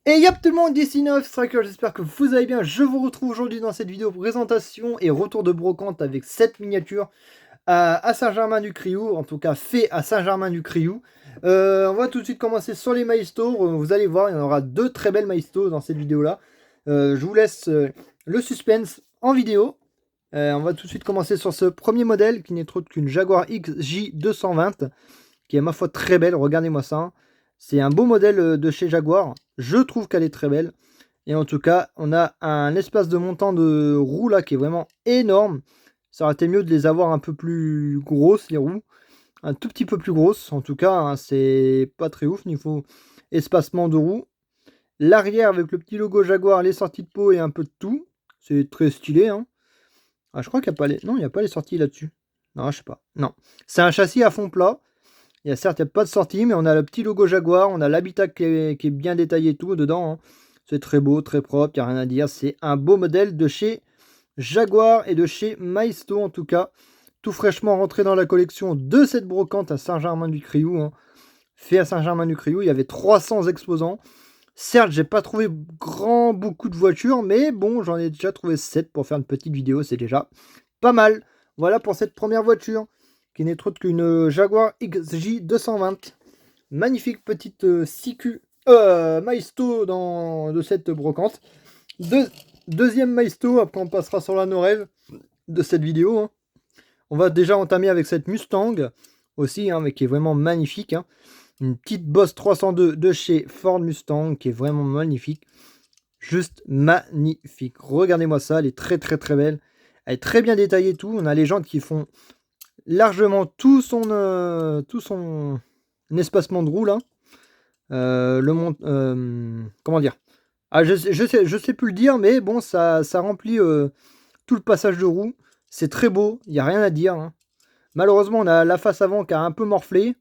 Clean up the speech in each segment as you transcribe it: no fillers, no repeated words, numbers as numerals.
Et yop tout le monde, ici Neuf Striker, j'espère que vous allez bien. Je vous retrouve aujourd'hui dans cette vidéo présentation et retour de brocante avec cette miniature à Saint-Germain-du-Criou, en tout cas fait à Saint-Germain-du-Criou. On va tout de suite commencer sur les milestones. Vous allez voir, il y en aura deux très belles milestones dans cette vidéo-là. Je vous laisse le suspense en vidéo. On va tout de suite commencer sur ce premier modèle qui n'est autre qu'une Jaguar XJ220 qui est ma foi très belle, regardez-moi ça. C'est un beau modèle de chez Jaguar, je trouve qu'elle est très belle. Et en tout cas, on a un espace de montant de roues là qui est vraiment énorme. Ça aurait été mieux de les avoir un peu plus grosses, les roues. Un tout petit peu plus grosses, en tout cas, hein, c'est pas très ouf niveau espacement de roues. L'arrière avec le petit logo Jaguar, les sorties de peau et un peu de tout. C'est très stylé. Hein. Ah, je crois qu'il n'y a pas les... Non, il n'y a pas les sorties là-dessus. Non, je sais pas. Non. C'est un châssis à fond plat. Il y a certes, il n'y a pas de sortie, mais on a le petit logo Jaguar, on a l'habitacle qui est bien détaillé tout dedans. Hein. C'est très beau, très propre, il n'y a rien à dire. C'est un beau modèle de chez Jaguar et de chez Maisto en tout cas. Tout fraîchement rentré dans la collection de cette brocante à Saint-Germain-du-Criou. Hein. Fait à Saint-Germain-du-Criou, il y avait 300 exposants. Certes, j'ai pas trouvé beaucoup de voitures, mais bon, j'en ai déjà trouvé 7 pour faire une petite vidéo, c'est déjà pas mal. Voilà pour cette première voiture qui n'est autre qu'une Jaguar XJ220. Magnifique petite CQ Maisto de cette brocante. Deuxième Maisto, après on passera sur la Norev de cette vidéo. Hein. On va déjà entamer avec cette Mustang aussi, hein, mais qui est vraiment magnifique. Hein. Une petite Boss 302 de chez Ford Mustang qui est vraiment magnifique. Juste magnifique. Regardez-moi ça, elle est très très très belle. Elle est très bien détaillée tout. On a les jantes qui font largement tout son espacement de roue là. Comment dire, je sais plus le dire, mais bon, ça remplit tout le passage de roue. C'est très beau, il n'y a rien à dire. Hein. Malheureusement, on a la face avant qui a un peu morflé.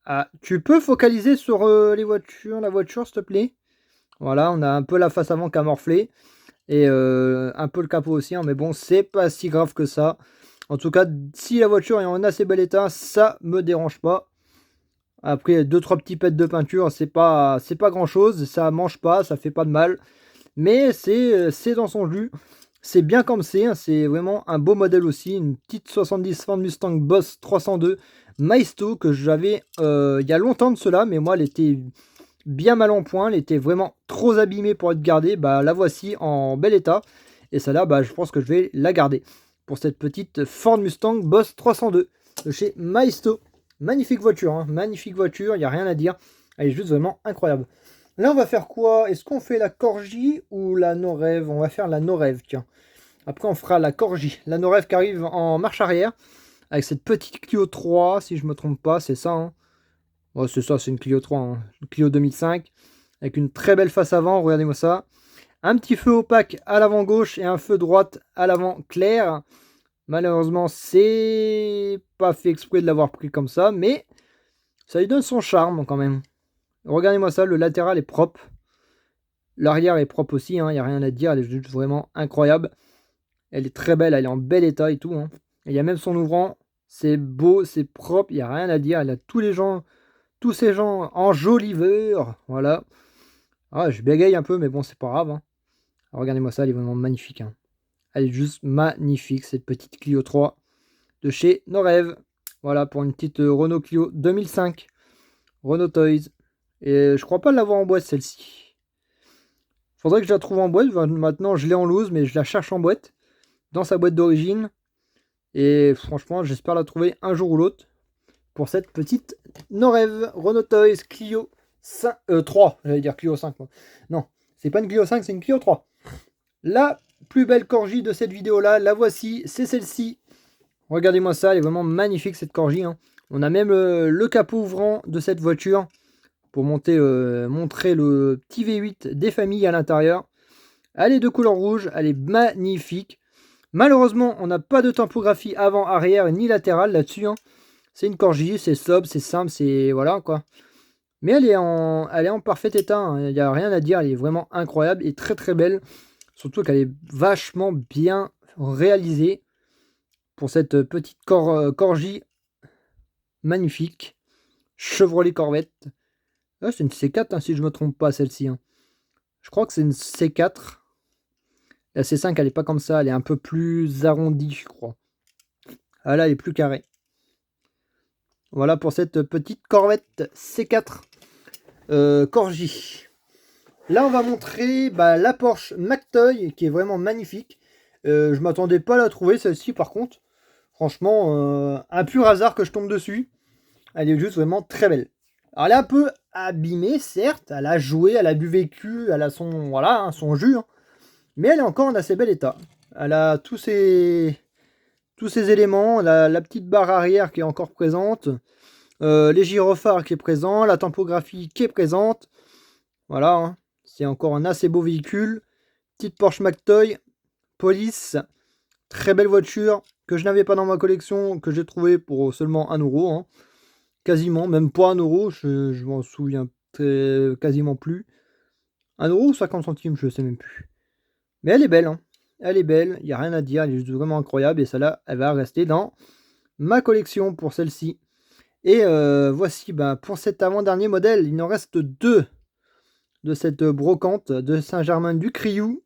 Ah, tu peux focaliser sur la voiture, s'il te plaît. Voilà, on a un peu la face avant qui a morflé. Et un peu le capot aussi, hein, mais bon, c'est pas si grave que ça. En tout cas, si la voiture est en assez bel état, ça me dérange pas. Après, 2-3 petits pets de peinture, c'est pas grand chose. Ça mange pas, ça fait pas de mal. Mais c'est dans son jus. C'est bien comme c'est. Hein, c'est vraiment un beau modèle aussi. Une petite 70 Ford Mustang Boss 302 Maisto que j'avais il y a longtemps de cela. Mais moi, elle était bien mal en point. Elle était vraiment trop abîmée pour être gardée. Bah, la voici en bel état. Et celle-là, bah, je pense que je vais la garder. Pour cette petite Ford Mustang Boss 302 de chez Maisto. Magnifique voiture, hein, magnifique voiture, il n'y a rien à dire. Elle est juste vraiment incroyable. Là, on va faire quoi? Est-ce qu'on fait la Corgi ou la Norev? On va faire la Norev, tiens. Après, on fera la Corgi. La Norev qui arrive en marche arrière. Avec cette petite Clio 3, si je me trompe pas, c'est ça. Hein. Ouais, c'est ça, c'est une Clio 3. Hein. Une Clio 2005. Avec une très belle face avant, regardez-moi ça. Un petit feu opaque à l'avant gauche et un feu droite à l'avant clair. Malheureusement, c'est pas fait exprès de l'avoir pris comme ça, mais ça lui donne son charme quand même. Regardez-moi ça, le latéral est propre. L'arrière est propre aussi, il n'y a rien à dire, elle est juste vraiment incroyable. Elle est très belle, elle est en bel état et tout. Hein. Il y a même son ouvrant, c'est beau, c'est propre, il n'y a rien à dire. Elle a tous ces gens en joliveur, voilà. Ah, je bégaye un peu, mais bon, c'est pas grave. Hein. Regardez-moi ça, elle est vraiment magnifique. Hein. Elle est juste magnifique, cette petite Clio 3 de chez Norev. Voilà, pour une petite Renault Clio 2005. Renault Toys. Et je crois pas l'avoir en boîte, celle-ci. Faudrait que je la trouve en boîte. Maintenant, je l'ai en loose, mais je la cherche en boîte. Dans sa boîte d'origine. Et franchement, j'espère la trouver un jour ou l'autre. Pour cette petite Norev Renault Toys Clio 5, 3. J'allais dire Clio 5. Moi. Non, c'est pas une Clio 5, c'est une Clio 3. La plus belle Corgi de cette vidéo-là, la voici. C'est celle-ci. Regardez-moi ça, elle est vraiment magnifique cette Corgi. Hein. On a même le capot ouvrant de cette voiture pour montrer le petit V8 des familles à l'intérieur. Elle est de couleur rouge, elle est magnifique. Malheureusement, on n'a pas de typographie avant, arrière ni latérale là-dessus. Hein. C'est une Corgi, c'est sobre, c'est simple, c'est voilà quoi. Mais elle est en parfait état, hein. Il n'y a rien à dire, elle est vraiment incroyable et très très belle. Surtout qu'elle est vachement bien réalisée pour cette petite Corgi magnifique. Chevrolet Corvette. Ah, c'est une C4 hein, si je ne me trompe pas celle-ci. Hein. Je crois que c'est une C4. La C5, elle est pas comme ça. Elle est un peu plus arrondie, je crois. Ah là, elle est plus carrée. Voilà pour cette petite Corvette C4 Corgi. Là, on va montrer la Porsche McToy, qui est vraiment magnifique. Je m'attendais pas à la trouver, celle-ci, par contre. Franchement, un pur hasard que je tombe dessus. Elle est juste vraiment très belle. Alors, elle est un peu abîmée, certes. Elle a joué, elle a bu vécu, elle a son, voilà, hein, son jus. Hein. Mais elle est encore en assez bel état. Elle a tous ces éléments. La petite barre arrière qui est encore présente. Les gyrophares qui est présent. La tempographie qui est présente. Voilà. Hein. C'est encore un assez beau véhicule. Petite Porsche McToy. Police. Très belle voiture. Que je n'avais pas dans ma collection. Que j'ai trouvé pour seulement 1 euro. Hein. Quasiment. Même pas 1 euro. Je m'en souviens quasiment plus. 1 euro ou 50 centimes. Je ne sais même plus. Mais elle est belle. Hein. Elle est belle. Il n'y a rien à dire. Elle est juste vraiment incroyable. Et celle-là, elle va rester dans ma collection pour celle-ci. Et voici pour cet avant-dernier modèle. Il en reste 2 de cette brocante de Saint-Germain-du-Criou.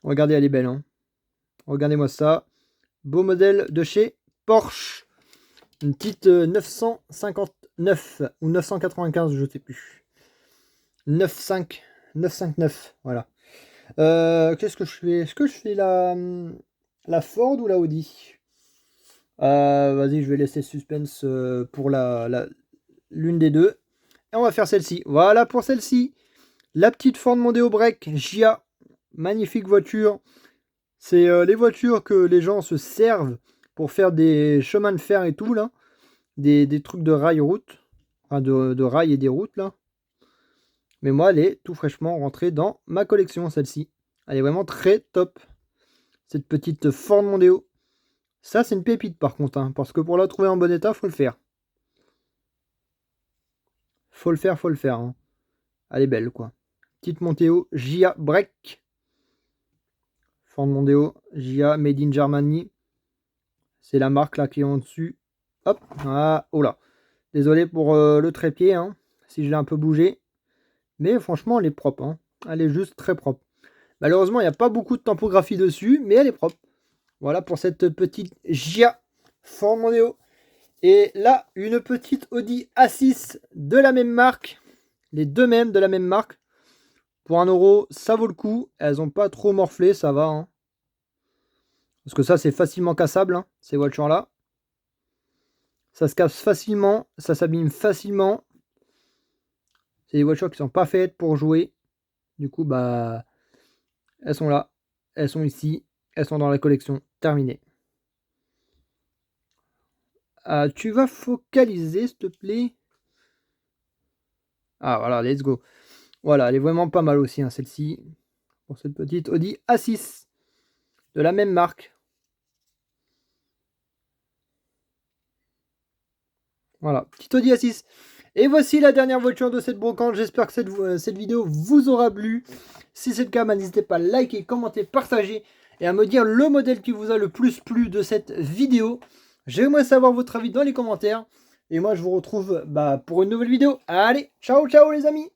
Regardez, elle est belle. Hein. Regardez-moi ça. Beau modèle de chez Porsche. Une petite 959 ou 995, je ne sais plus. 959, voilà. Qu'est-ce que je fais? Est-ce que je fais la Ford ou la Audi? Vas-y, je vais laisser suspense pour l'une des deux. Et on va faire celle-ci. Voilà pour celle-ci. La petite Ford Mondeo Break Gia. Magnifique voiture. C'est les voitures que les gens se servent pour faire des chemins de fer et tout, là. Des trucs de rail-route. Enfin, de rail et des routes, là. Mais moi, elle est tout fraîchement rentrée dans ma collection, celle-ci. Elle est vraiment très top. Cette petite Ford Mondeo. Ça, c'est une pépite, par contre. Hein, parce que pour la trouver en bon état, faut le faire. Faut le faire. Hein. Elle est belle, quoi. Petite Mondeo Gia Break. Ford Mondeo Gia Made in Germany. C'est la marque, là, qui est en dessus. Hop. Ah, oh là. Désolé pour le trépied, hein, si je l'ai un peu bougé. Mais franchement, elle est propre. Hein. Elle est juste très propre. Malheureusement, il n'y a pas beaucoup de tempographie dessus, mais elle est propre. Voilà pour cette petite Gia Ford Mondeo. Et là, une petite Audi A6 de la même marque. Les deux mêmes de la même marque. Pour 1 euro, ça vaut le coup. Elles n'ont pas trop morflé, ça va. Hein. Parce que ça, c'est facilement cassable, hein, ces voitures-là. Ça se casse facilement, ça s'abîme facilement. C'est des voitures qui sont pas faites pour jouer. Du coup, elles sont là. Elles sont ici. Elles sont dans la collection. Terminé. Tu vas focaliser, s'il te plaît. Ah, voilà, let's go. Voilà, elle est vraiment pas mal aussi, hein, celle-ci. Pour cette petite Audi A6. De la même marque. Voilà, petite Audi A6. Et voici la dernière voiture de cette brocante. J'espère que cette vidéo vous aura plu. Si c'est le cas, n'hésitez pas à liker, commenter, partager et à me dire le modèle qui vous a le plus plu de cette vidéo. J'aimerais savoir votre avis dans les commentaires. Et moi, je vous retrouve pour une nouvelle vidéo. Allez, ciao, ciao les amis!